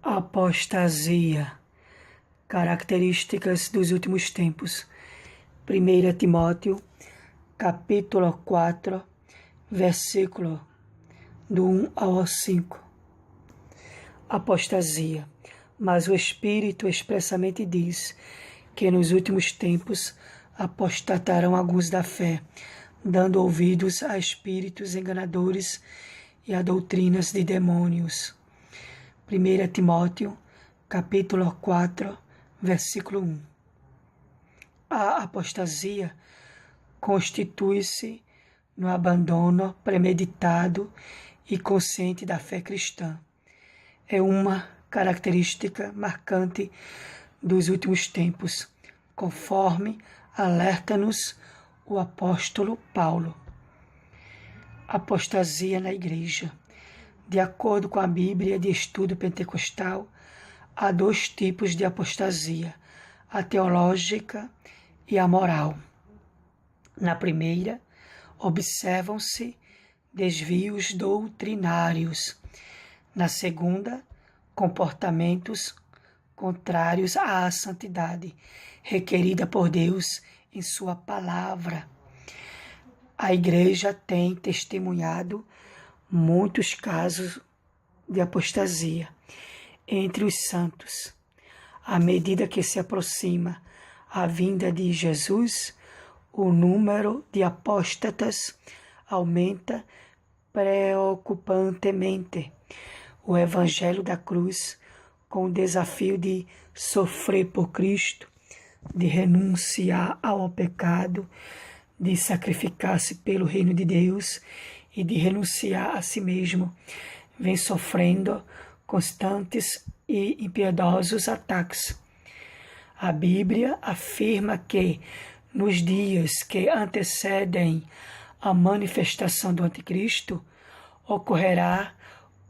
Apostasia, características dos últimos tempos. 1 Timóteo, capítulo 4, versículo do 1 ao 5. Apostasia. Mas o Espírito expressamente diz que nos últimos tempos apostatarão alguns da fé, dando ouvidos a espíritos enganadores e a doutrinas de demônios. 1 Timóteo, capítulo 4, versículo 1. A apostasia constitui-se no abandono premeditado e consciente da fé cristã. É uma característica marcante dos últimos tempos, conforme alerta-nos o apóstolo Paulo. Apostasia na igreja. De acordo com a Bíblia de Estudo Pentecostal, há dois tipos de apostasia: a teológica e a moral. Na primeira, observam-se desvios doutrinários. Na segunda, comportamentos contrários à santidade requerida por Deus em sua palavra. A igreja tem testemunhado muitos casos de apostasia entre os santos. À medida que se aproxima a vinda de Jesus, o número de apóstatas aumenta preocupantemente. O Evangelho da Cruz, com o desafio de sofrer por Cristo, de renunciar ao pecado, de sacrificar-se pelo reino de Deus e de renunciar a si mesmo, vem sofrendo constantes e impiedosos ataques. A Bíblia afirma que, nos dias que antecedem a manifestação do Anticristo, ocorrerá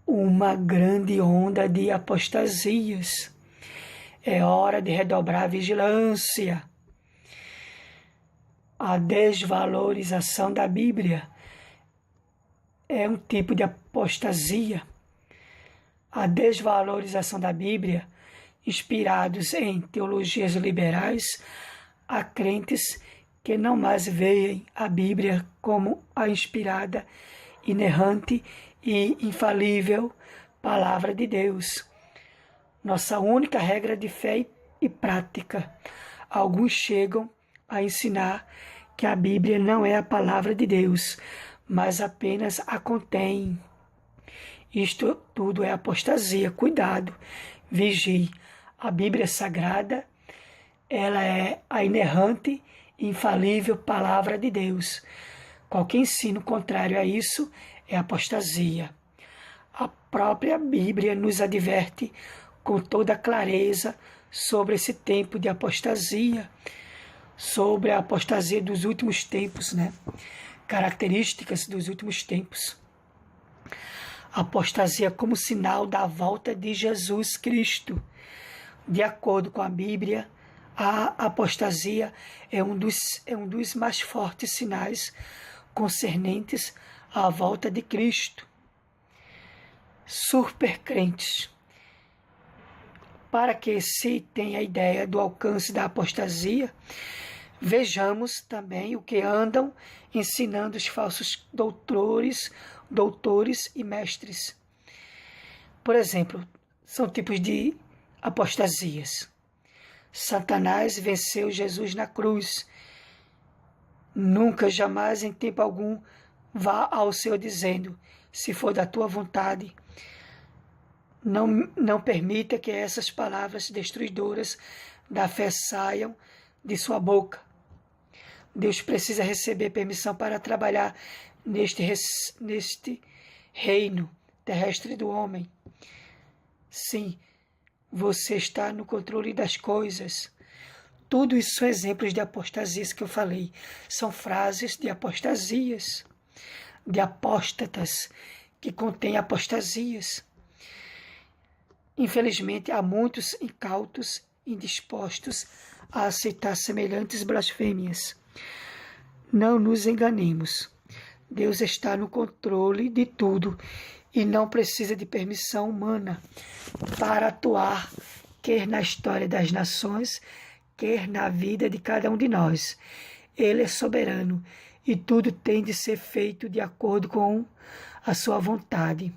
uma grande onda de apostasias. É hora de redobrar a vigilância. A desvalorização da Bíblia é um tipo de apostasia. A desvalorização da Bíblia, inspirados em teologias liberais, há crentes que não mais veem a Bíblia como a inspirada, inerrante e infalível palavra de Deus, nossa única regra de fé e prática. Alguns chegam a ensinar que a Bíblia não é a palavra de Deus, mas apenas a contém. Isto tudo é apostasia. Cuidado, vigie. A Bíblia Sagrada, ela é a inerrante e infalível palavra de Deus. Qualquer ensino contrário a isso é apostasia. A própria Bíblia nos adverte com toda clareza sobre esse tempo de apostasia, sobre a apostasia dos últimos tempos, Características dos últimos tempos. Apostasia como sinal da volta de Jesus Cristo. De acordo com a Bíblia, a apostasia é um dos mais fortes sinais concernentes à volta de Cristo. Supercrentes. Para que se tenha ideia do alcance da apostasia, vejamos também o que andam ensinando os falsos doutores e mestres. Por exemplo, são tipos de apostasias. Satanás venceu Jesus na cruz. Nunca, jamais, em tempo algum, vá ao Senhor dizendo: se for da tua vontade. Não permita que essas palavras destruidoras da fé saiam de sua boca. Deus precisa receber permissão para trabalhar neste reino terrestre do homem. Sim, você está no controle das coisas. Tudo isso são exemplos de apostasias que eu falei. São frases de apostasias, de apóstatas, que contêm apostasias. Infelizmente, há muitos incautos, indispostos a aceitar semelhantes blasfêmias. Não nos enganemos. Deus está no controle de tudo e não precisa de permissão humana para atuar, quer na história das nações, quer na vida de cada um de nós. Ele é soberano e tudo tem de ser feito de acordo com a sua vontade.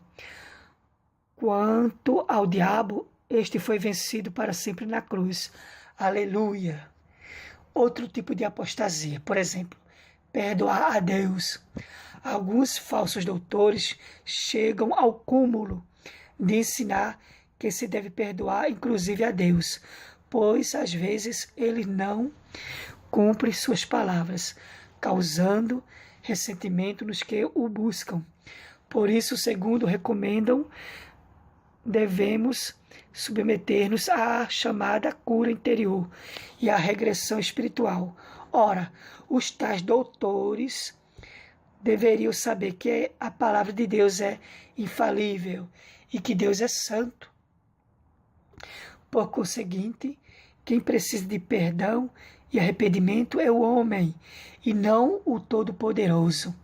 Quanto ao diabo, este foi vencido para sempre na cruz. Aleluia! Outro tipo de apostasia, por exemplo, perdoar a Deus. Alguns falsos doutores chegam ao cúmulo de ensinar que se deve perdoar, inclusive a Deus, pois às vezes ele não cumpre suas palavras, causando ressentimento nos que o buscam. Por isso, segundo recomendam, devemos submeter-nos à chamada cura interior e à regressão espiritual. Ora, os tais doutores deveriam saber que a palavra de Deus é infalível e que Deus é santo. Por conseguinte, quem precisa de perdão e arrependimento é o homem, e não o Todo-Poderoso.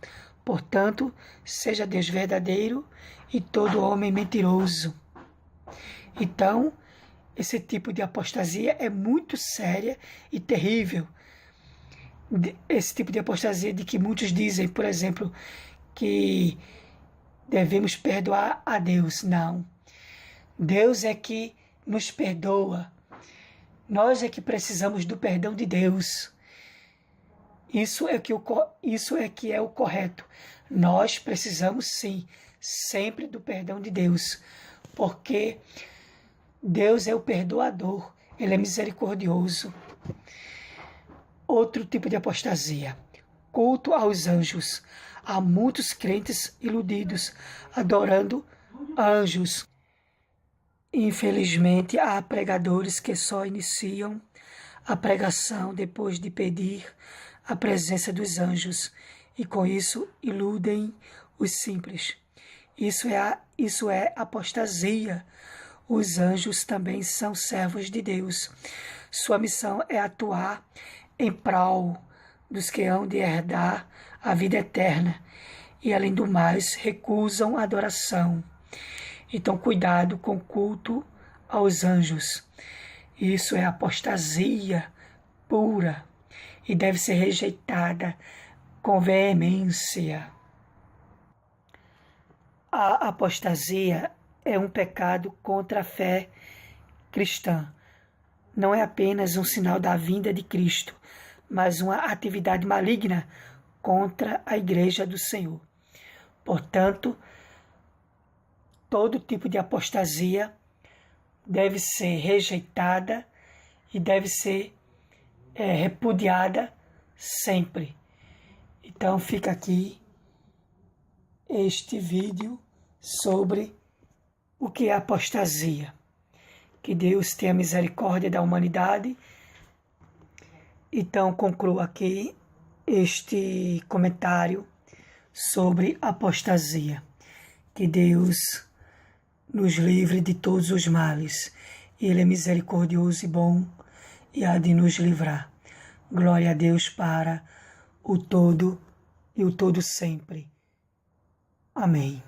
Portanto, seja Deus verdadeiro e todo homem mentiroso. Então, esse tipo de apostasia é muito séria e terrível. Esse tipo de apostasia de que muitos dizem, por exemplo, que devemos perdoar a Deus. Não. Deus é que nos perdoa. Nós é que precisamos do perdão de Deus. Isso é que é o correto. Nós precisamos, sim, sempre do perdão de Deus, porque Deus é o perdoador, Ele é misericordioso. Outro tipo de apostasia, culto aos anjos. Há muitos crentes iludidos adorando anjos. Infelizmente, há pregadores que só iniciam a pregação depois de pedir a presença dos anjos e com isso iludem os simples. Isso é apostasia. Os anjos também são servos de Deus. Sua missão é atuar em prol dos que hão de herdar a vida eterna e, além do mais, recusam a adoração. Então, cuidado com o culto aos anjos. Isso é apostasia pura e deve ser rejeitada com veemência. A apostasia é um pecado contra a fé cristã. Não é apenas um sinal da vinda de Cristo, mas uma atividade maligna contra a Igreja do Senhor. Portanto, todo tipo de apostasia deve ser rejeitada e deve ser repudiada sempre. Então fica aqui este vídeo sobre o que é apostasia. Que Deus tenha misericórdia da humanidade. Então concluo aqui este comentário sobre apostasia. Que Deus nos livre de todos os males. Ele é misericordioso e bom e há de nos livrar. Glória a Deus para o todo e o todo sempre. Amém.